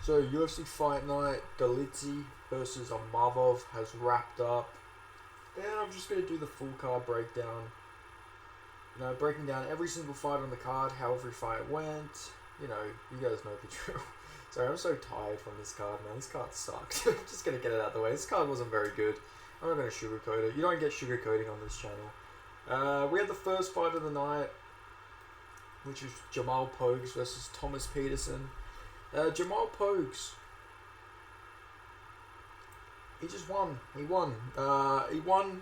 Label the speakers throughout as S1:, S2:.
S1: So UFC Fight Night, Dolidze versus Imavov has wrapped up. And I'm just going to do the full card breakdown. You know, breaking down every single fight on the card, how every fight went. You know, you guys know the drill. Sorry, I'm so tired from this card, man. This card sucked. I'm just going to get it out of the way. This card wasn't very good. I'm not going to sugarcoat it. You don't get sugarcoating on this channel. We had the first fight of the night, which was Jamal Pogues versus Thomas Peterson. Jamal Pogues, he just won. He won. He won.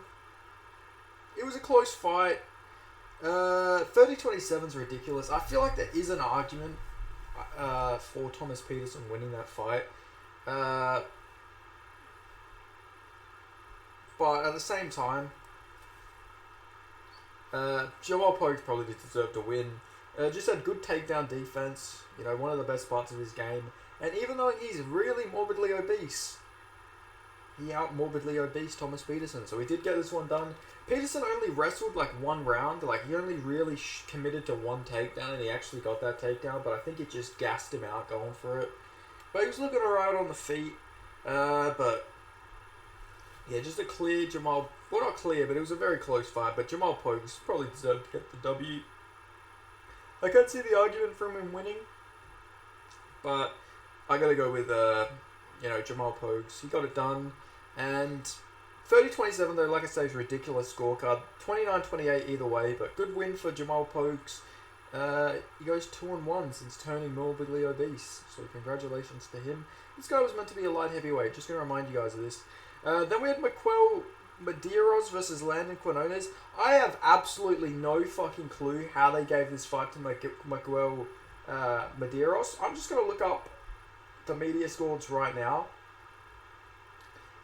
S1: It was a close fight. 30-27 is ridiculous. I feel like there is an argument for Thomas Peterson winning that fight. But at the same time, Jamal Pogues probably did deserve to win. Just had good takedown defense, you know, one of the best parts of his game. And even though he's really morbidly obese, he out-morbidly obese Thomas Peterson. So he did get this one done. Peterson only wrestled like one round. Like, he only really committed to one takedown, and he actually got that takedown. But I think it just gassed him out going for it. But he was looking alright on the feet. But yeah, just a clear Jamal... Well, not clear, but it was a very close fight. But Jamal Pogues probably deserved to get the W. I can't see the argument from him winning, but I gotta go with you know, Jamal Pogues. He got it done, and 30-27 though, like I say, is a ridiculous scorecard. 29-28 either way, but good win for Jamal Pogues. He goes 2-1 since turning morbidly obese, so congratulations to him. This guy was meant to be a light heavyweight. Just gonna remind you guys of this. Then we had Medeiros versus Landon Quinones. I have absolutely no fucking clue how they gave this fight to Miguel Medeiros. I'm just going to look up the media scores right now.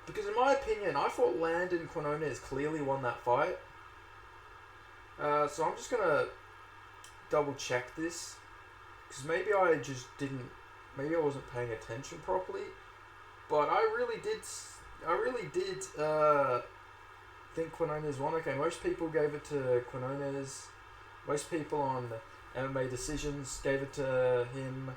S1: Because in my opinion, I thought Landon Quinones clearly won that fight. So I'm just going to double check this. Because maybe I just didn't... Maybe I wasn't paying attention properly. But I really did think Quinones won. Okay, most people gave it to Quinones. Most people on MMA Decisions gave it to him.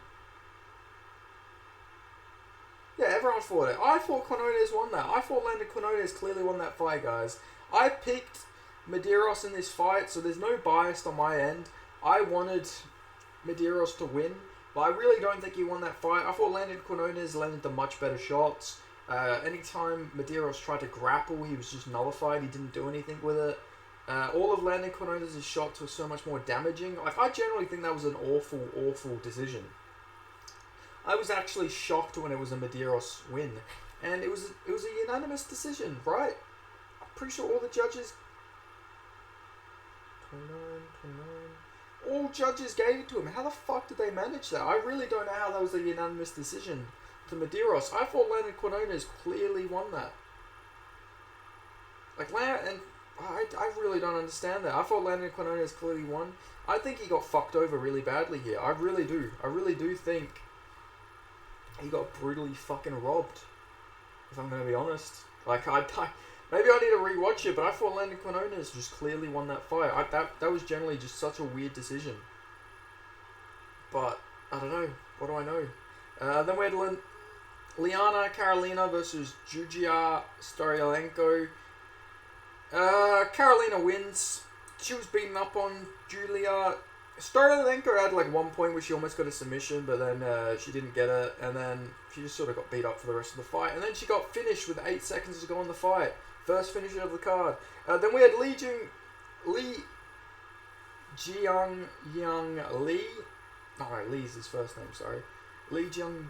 S1: Yeah, everyone thought it. I thought Quinones won that. I thought Landon Quinones clearly won that fight, guys. I picked Medeiros in this fight, so there's no bias on my end. I wanted Medeiros to win, but I really don't think he won that fight. I thought Landon Quinones landed the much better shots. Anytime Medeiros tried to grapple, he was just nullified. He didn't do anything with it. All of Landon Quinones' shots were so much more damaging. Like, I generally think that was an awful, awful decision. I was actually shocked when it was a Medeiros win, and it was a unanimous decision, right? I'm pretty sure all the judges, 29, all judges gave it to him. How the fuck did they manage that? I really don't know how that was a unanimous decision to Medeiros. I thought Landon Quinones clearly won that. Like, and I really don't understand that. I thought Landon Quinones clearly won. I think he got fucked over really badly here. I really do. I really do think he got brutally fucking robbed, if I'm going to be honest. Like, maybe I need to rewatch it, but I thought Landon Quinones just clearly won that fight. That was generally just such a weird decision. But, I don't know. What do I know? Then we had Liana Carolina versus Julia Storyalenko. Carolina wins. She was beaten up on Julia. Storyalenko had like one point where she almost got a submission, but then she didn't get it, and then she just sort of got beat up for the rest of the fight. And then she got finished with 8 seconds to go in the fight. First finisher of the card. Then we had Li Jiang Li. No, Li's his first name, sorry. Li Jiang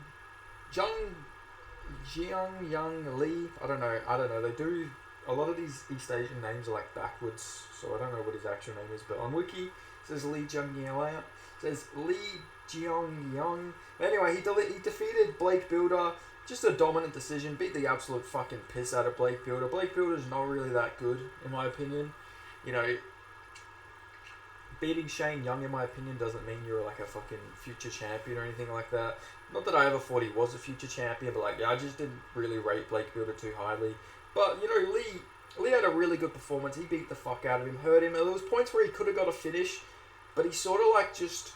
S1: Li. I don't know. They do... A lot of these East Asian names are like backwards, so I don't know what his actual name is. But on Wiki, it says Li Jiang. It says Li Jiang. Anyway, he defeated Blake Builder. Just a dominant decision. Beat the absolute fucking piss out of Blake Builder. Blake Builder's not really that good, in my opinion. You know, beating Shane Young, in my opinion, doesn't mean you're like a fucking future champion or anything like that. Not that I ever thought he was a future champion, but like, yeah, I just didn't really rate Blake Builder too highly. But, you know, Lee had a really good performance. He beat the fuck out of him, hurt him. And there was points where he could have got a finish, but he sort of like just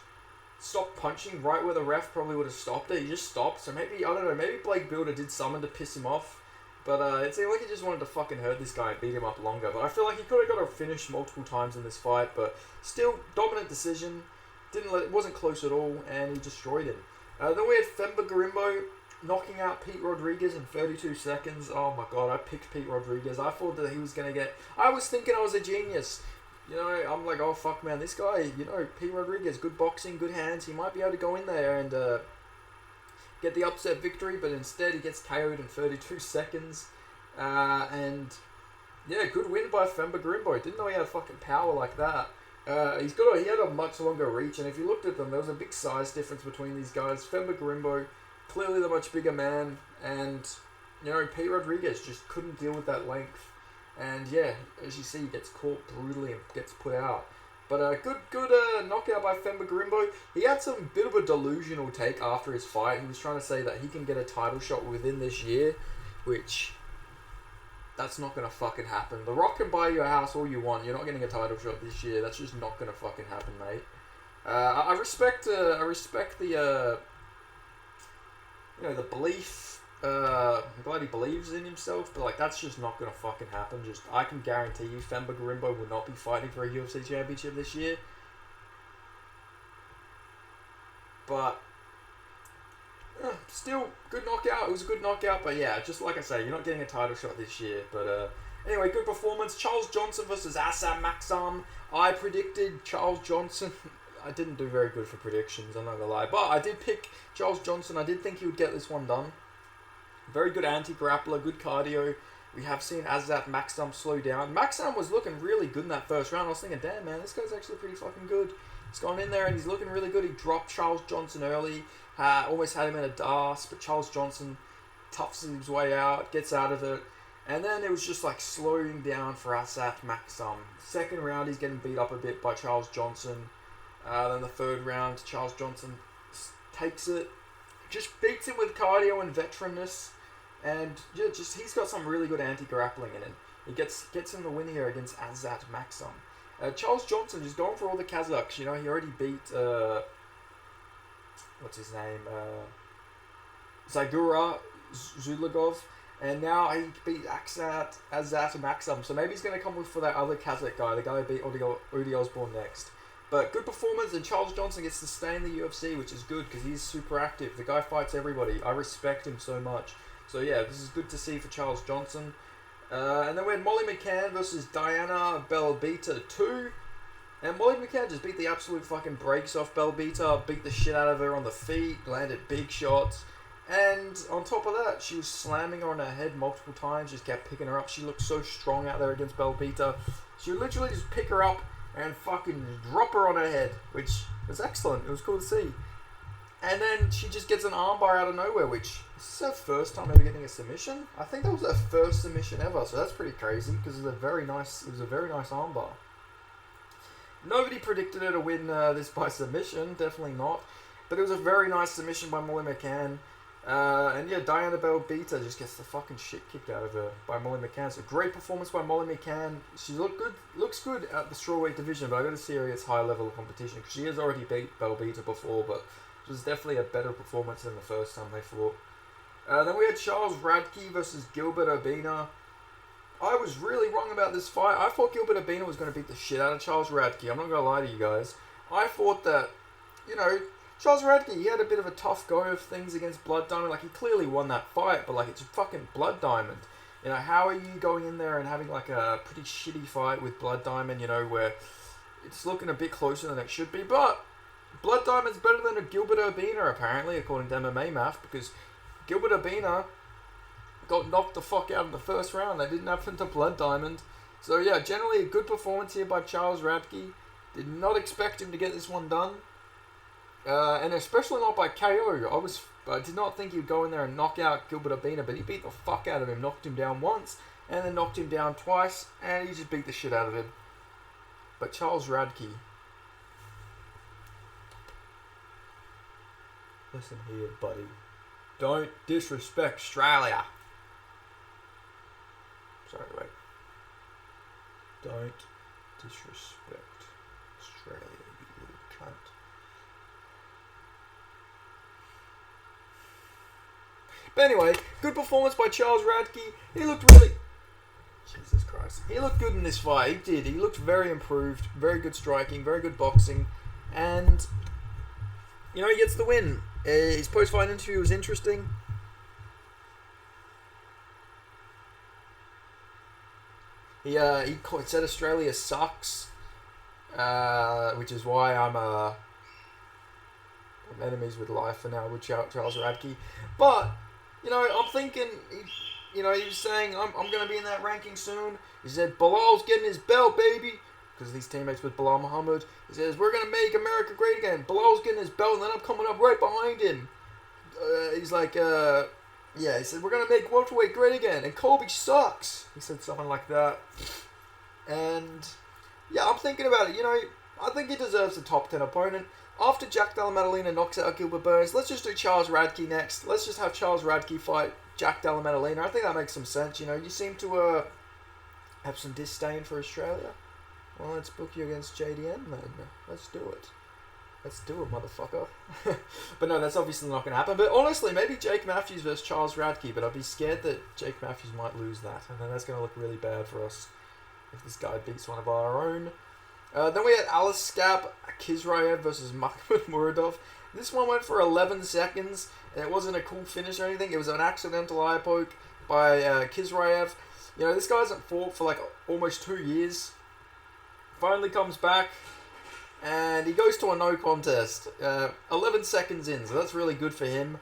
S1: stopped punching right where the ref probably would have stopped it. He just stopped. So maybe, I don't know, maybe Blake Builder did something to piss him off. But it seemed like he just wanted to fucking hurt this guy and beat him up longer. But I feel like he could have got a finish multiple times in this fight. But still, dominant decision. It wasn't close at all, and he destroyed him. Then we had Femba Garimbo knocking out Pete Rodriguez in 32 seconds. Oh my god, I picked Pete Rodriguez. I thought that he was going to get... I was thinking I was a genius. You know, I'm like, oh fuck man, this guy, you know, Pete Rodriguez, good boxing, good hands. He might be able to go in there and... get the upset victory, but instead he gets KO'd in 32 seconds. And yeah, good win by Femba Garimbo. Didn't know he had fucking power like that. He had a much longer reach, and if you looked at them, there was a big size difference between these guys. Femba Garimbo, clearly the much bigger man, and you know, Pete Rodriguez just couldn't deal with that length. And yeah, as you see, he gets caught brutally and gets put out. But good knockout by Femba Garimbo. He had some bit of a delusional take after his fight. He was trying to say that he can get a title shot within this year, which that's not gonna fucking happen. The Rock can buy you a house all you want. You're not getting a title shot this year. That's just not gonna fucking happen, mate. I respect the you know, the belief. I'm glad he believes in himself, but like that's just not gonna fucking happen. I can guarantee you, Femba Garimbo will not be fighting for a UFC championship this year. But still, good knockout. It was a good knockout, but yeah, just like I say, you're not getting a title shot this year. But anyway, good performance. Charles Johnson versus Assam Maksum. I predicted Charles Johnson. I didn't do very good for predictions, I'm not gonna lie, but I did pick Charles Johnson. I did think he would get this one done. Very good anti-grappler, good cardio. We have seen Azat Maksum slow down. Maksum was looking really good in that first round. I was thinking, damn man, this guy's actually pretty fucking good. He's gone in there and he's looking really good. He dropped Charles Johnson early. Almost had him in a DAS, but Charles Johnson toughs his way out, gets out of it. And then it was just like slowing down for Azat Maksum. Second round, he's getting beat up a bit by Charles Johnson. Then the third round, Charles Johnson takes it. Just beats him with cardio and veteranness. And yeah, he's got some really good anti-grappling in it. He gets him the win here against Azat Maksum. Charles Johnson just going for all the Kazakhs. You know, he already beat what's his name, Zagura Zulagov, and now he beat Azat Maksum. So maybe he's going to come for that other Kazakh guy, the guy who beat Udi Osborne next. But good performance, and Charles Johnson gets to stay in the UFC, which is good because he's super active. The guy fights everybody. I respect him so much. So yeah, this is good to see for Charles Johnson. And then we had Molly McCann versus Diana Belbita 2. And Molly McCann just beat the absolute fucking brakes off Belbita, beat the shit out of her on the feet, landed big shots. And on top of that, she was slamming her on her head multiple times, just kept picking her up. She looked so strong out there against Belbita. She would literally just pick her up and fucking drop her on her head, which was excellent. It was cool to see. And then she just gets an armbar out of nowhere, which is her first time ever getting a submission. I think that was her first submission ever, so that's pretty crazy because it was a very nice armbar. Nobody predicted her to win this by submission, definitely not. But it was a very nice submission by Molly McCann. And yeah, Diana Belbita just gets the fucking shit kicked out of her by Molly McCann. So great performance by Molly McCann. She looks good at the strawweight division, but I got to see her against high level of competition because she has already beat Belbita before, but it was definitely a better performance than the first time they fought. Then we had Charles Radke versus Gilbert Urbina. I was really wrong about this fight. I thought Gilbert Urbina was going to beat the shit out of Charles Radke. I'm not going to lie to you guys. I thought that, you know, Charles Radke, he had a bit of a tough go of things against Blood Diamond. Like, he clearly won that fight, but, like, it's fucking Blood Diamond. You know, how are you going in there and having, like, a pretty shitty fight with Blood Diamond, you know, where it's looking a bit closer than it should be? But Blood Diamond's better than a Gilbert Urbina, apparently, according to MMA Math, because Gilbert Urbina got knocked the fuck out in the first round. That didn't happen to Blood Diamond. So, yeah, generally a good performance here by Charles Radke. Did not expect him to get this one done. And especially not by KO. I did not think he'd go in there and knock out Gilbert Urbina, but he beat the fuck out of him, knocked him down once, and then knocked him down twice, and he just beat the shit out of him. But Charles Radke, listen here, buddy. Don't disrespect Australia. Sorry, wait. Don't disrespect Australia, you little cunt. But anyway, good performance by Charles Radke. He looked really... Jesus Christ. He looked good in this fight. He did. He looked very improved. Very good striking. Very good boxing. And, you know, he gets the win. His post-fight interview was interesting. He said Australia sucks. Which is why I'm enemies with life for now with Charles Radke. But, you know, I'm thinking... he was saying, I'm going to be in that ranking soon. He said, Bilal's getting his belt, baby. Because he's teammates with Bilal Muhammad. He says, we're going to make America great again. Bilal's getting his belt, and then I'm coming up right behind him. He's like, he said, we're going to make welterweight great again. And Colby sucks. He said something like that. And, yeah, I'm thinking about it. You know, I think he deserves a top 10 opponent. After Jack Della Maddalena knocks out Gilbert Burns, let's just do Charles Radke next. Let's just have Charles Radke fight Jack Della Maddalena. I think that makes some sense. You know, you seem to have some disdain for Australia. Well, let's book you against JDM, then. Let's do it. Let's do it, motherfucker. But no, that's obviously not going to happen. But honestly, maybe Jake Matthews versus Charles Radke, but I'd be scared that Jake Matthews might lose that. And then that's going to look really bad for us if this guy beats one of our own. Then we had Alice Scap Kizraev versus Makhmud Muradov. This one went for 11 seconds, and it wasn't a cool finish or anything. It was an accidental eye poke by Kizraev. You know, this guy hasn't fought for like almost 2 years. Finally comes back, and he goes to a no contest. 11 seconds in, so that's really good for him.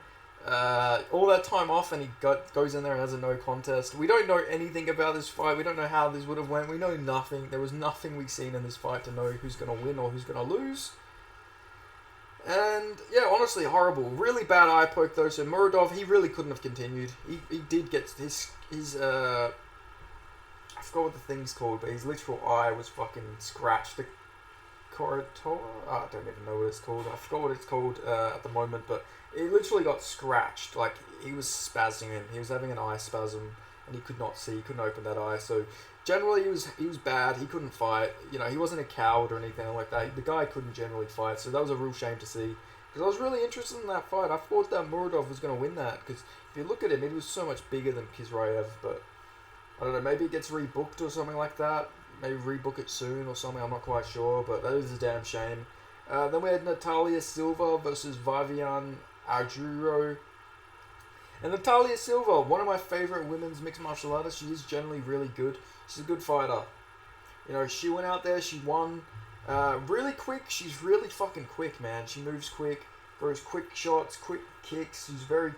S1: All that time off, and he goes in there and has a no contest. We don't know anything about this fight. We don't know how this would have went. We know nothing. There was nothing we've seen in this fight to know who's going to win or who's going to lose. And, yeah, honestly, horrible. Really bad eye poke, though. So, Muradov, he really couldn't have continued. He did get his I forgot what the thing's called, but his literal eye was fucking scratched. The corridor? I don't even know what it's called. I forgot what it's called at the moment, but it literally got scratched. Like, he was spazzing in. He was having an eye spasm, and he could not see. He couldn't open that eye. So, generally, he was bad. He couldn't fight. You know, he wasn't a coward or anything like that. The guy couldn't generally fight, so that was a real shame to see. Because I was really interested in that fight. I thought that Muradov was going to win that, because if you look at him, he was so much bigger than Kizraev, but I don't know, maybe it gets rebooked or something like that. Maybe rebook it soon or something, I'm not quite sure, but that is a damn shame. Then we had Natalia Silva versus Vivian Arjuro. And Natalia Silva, one of my favourite women's mixed martial artists. She is generally really good. She's a good fighter. You know, she went out there, she won. Really quick, she's really fucking quick, man. She moves quick, throws quick shots, quick kicks. She's very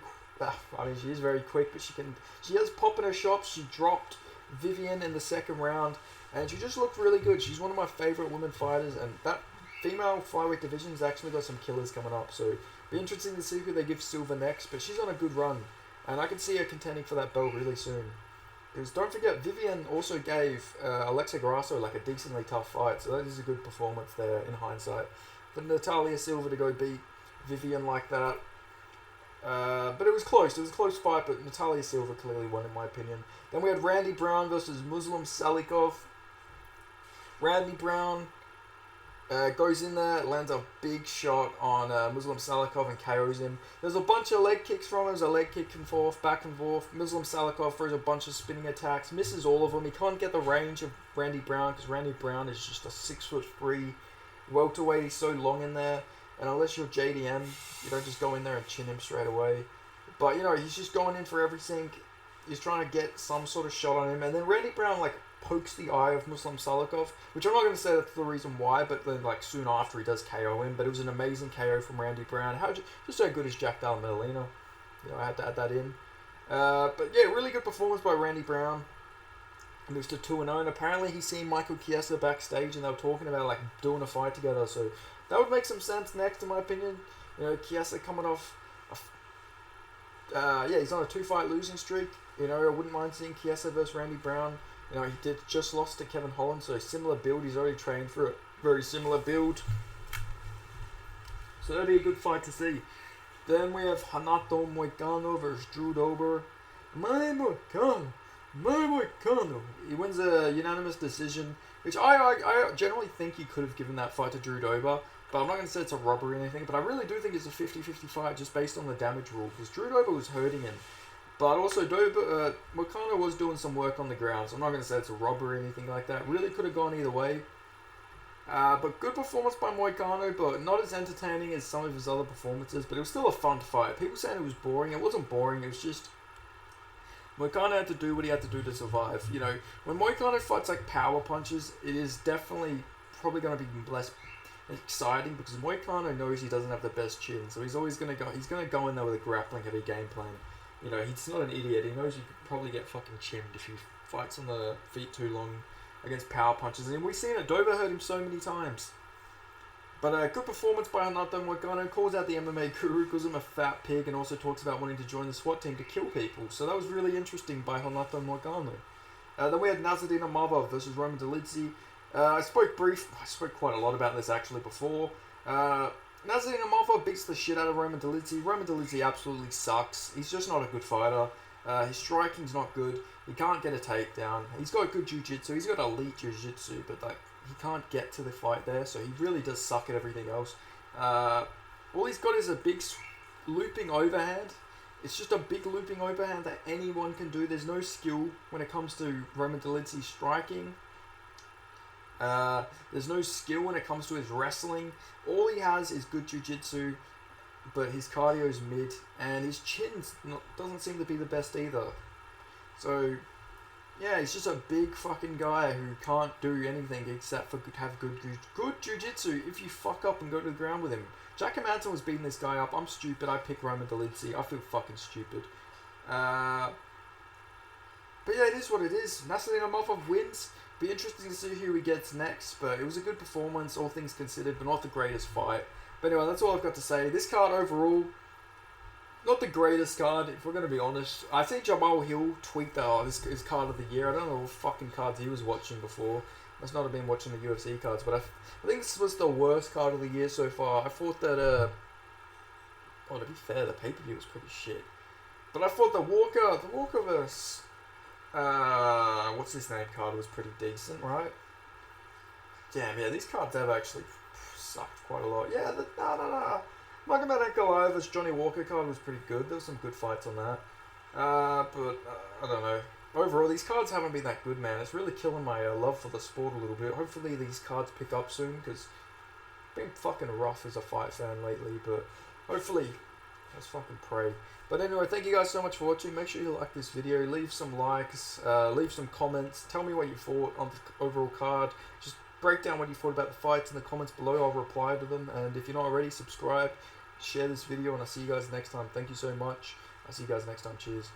S1: she is very quick, but she has pop in her shots. She dropped Vivian in the second round, and she just looked really good. She's one of my favourite women fighters, and that female flyweight division's actually got some killers coming up, so be interesting to see who they give Silva next, but she's on a good run, and I can see her contending for that belt really soon. Because don't forget, Vivian also gave Alexa Grasso like a decently tough fight, so that is a good performance there in hindsight. For Natalia Silva to go beat Vivian like that, but it was close. It was a close fight, but Natalia Silva clearly won in my opinion. Then we had Randy Brown versus Muslim Salikov. Randy Brown goes in there, lands a big shot on Muslim Salikov and KOs him. There's a bunch of leg kicks from him. There's a leg kick and forth, back and forth. Muslim Salikov throws a bunch of spinning attacks, misses all of them. He can't get the range of Randy Brown because Randy Brown is just a 6'3" welterweight. He's so long in there. And unless you're JDM, you don't just go in there and chin him straight away. But, you know, he's just going in for everything. He's trying to get some sort of shot on him. And then Randy Brown, like, pokes the eye of Muslim Salikov, which I'm not going to say that's the reason why, but then, like, soon after he does KO him. But it was an amazing KO from Randy Brown. Just how good as Jack Della Maddalena. You know, I had to add that in. But, yeah, really good performance by Randy Brown. Moves to 2-0. And apparently he's seen Michael Chiesa backstage, and they were talking about, like, doing a fight together. So that would make some sense next, in my opinion. You know, Chiesa coming off... he's on a 2-fight losing streak. You know, I wouldn't mind seeing Chiesa versus Randy Brown. You know, he just lost to Kevin Holland, so similar build. He's already trained for a very similar build. So that'd be a good fight to see. Then we have Renato Moicano versus Drew Dober. My Moicano. He wins a unanimous decision, which I generally think he could have given that fight to Drew Dober. But I'm not going to say it's a robbery or anything, but I really do think it's a 50-50 fight just based on the damage rule, because Drew Dober was hurting him. But also, Moicano was doing some work on the ground, so I'm not going to say it's a robbery or anything like that. Really could have gone either way. But good performance by Moicano, but not as entertaining as some of his other performances. But it was still a fun fight. People saying it was boring. It wasn't boring. It was just Moicano had to do what he had to do to survive. You know, when Moicano fights like power punches, it is definitely probably going to be less exciting because Moicano knows he doesn't have the best chin, so he's always going to go. He's going to go in there with a grappling heavy game plan. You know, he's not an idiot. He knows you could probably get fucking chinned if he fights on the feet too long against power punches. And we've seen it. Dover hurt him so many times. But good performance by Renato Moicano. Calls out the MMA guru, calls him a fat pig, and also talks about wanting to join the SWAT team to kill people. So that was really interesting by Renato Moicano. Then we had Nasruddin Imavov versus Roman Dolidze. I spoke quite a lot about this actually before. Nasruddin Imavov beats the shit out of Roman Dolidze. Roman Dolidze absolutely sucks. He's just not a good fighter. His striking's not good. He can't get a takedown. He's got good jiu-jitsu. He's got elite jiu-jitsu, but like he can't get to the fight there, so he really does suck at everything else. All he's got is a big looping overhand. It's just a big looping overhand that anyone can do. There's no skill when it comes to Roman Dolidze's striking. There's no skill when it comes to his wrestling. All he has is good jiu-jitsu, but his cardio's mid, and his chin doesn't seem to be the best either. So, yeah, he's just a big fucking guy who can't do anything except for have good jiu-jitsu if you fuck up and go to the ground with him. Jack Hermanson was beating this guy up. I'm stupid. I picked Roman Dolidze. I feel fucking stupid. But yeah, it is what it is. Nasruddin Imavov wins. Be interesting to see who he gets next, but it was a good performance, all things considered, but not the greatest fight. But anyway, that's all I've got to say. This card overall, not the greatest card, if we're going to be honest. I see Jamal Hill tweet that, this is card of the year. I don't know what fucking cards he was watching before. Must not have been watching the UFC cards, but I think this was the worst card of the year so far. I thought that, to be fair, the pay-per-view was pretty shit. But I thought the Walker versus... what's his name card was pretty decent, right? Damn, yeah, these cards have actually sucked quite a lot. Yeah, Magomed Ankalaev versus Johnny Walker card was pretty good. There was some good fights on that. But I don't know. Overall, these cards haven't been that good, man. It's really killing my love for the sport a little bit. Hopefully these cards pick up soon, because it's been fucking rough as a fight fan lately, but hopefully, let's fucking pray. But anyway, thank you guys so much for watching. Make sure you like this video, leave some likes, leave some comments, tell me what you thought on the overall card. Just break down what you thought about the fights in the comments below. I'll reply to them, and if you're not already, subscribe, share this video, and I'll see you guys next time. Thank you so much. I'll see you guys next time. Cheers.